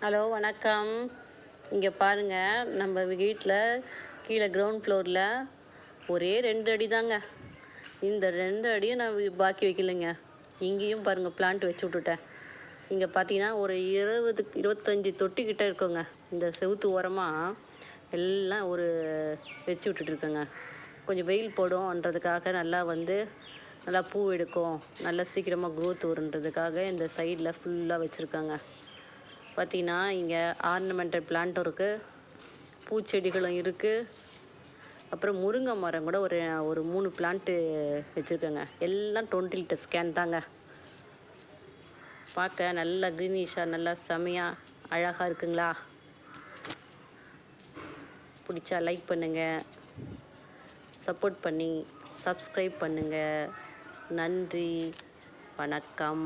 Hello வணக்கம். இங்கே பாருங்கள், நம்ம வீட்டில் கீழே கிரவுண்ட் ஃப்ளோரில் ஒரே 2 அடி தாங்க. இந்த 2 அடியும் நான் பாக்கி வைக்கலைங்க. இங்கேயும் பாருங்கள், பிளான்ட் வச்சு விட்டுட்டேன். இங்கே பார்த்தீங்கன்னா ஒரு 25 தொட்டி கிட்ட இருக்குங்க. இந்த செவுத்து ஓரமாக எல்லாம் வச்சு விட்டுட்ருக்கேங்க. கொஞ்சம் வெயில் போடும்ன்றதுக்காக நல்லா பூ எடுக்கும், நல்லா சீக்கிரமாக க்ரோத் வருன்றதுக்காக இந்த சைடில் ஃபுல்லாக வச்சுருக்காங்க. பார்த்தீங்கன்னா இங்கே ஆர்னமெண்டல் பிளான்ட்டும் இருக்குது, பூச்செடிகளும் இருக்குது. அப்புறம் முருங்கை மரம் கூட ஒரு 3 பிளான்ட்டு வச்சுருக்கேங்க. எல்லாம் 20 லிட்டர் ஸ்கேன் தாங்க. பார்க்க நல்லா க்ரீனிஷாக நல்லா செமையாக அழகாக இருக்குங்களா? பிடிச்சா லைக் பண்ணுங்கள், சப்போர்ட் பண்ணி சப்ஸ்கிரைப் பண்ணுங்கள். நன்றி, வணக்கம்.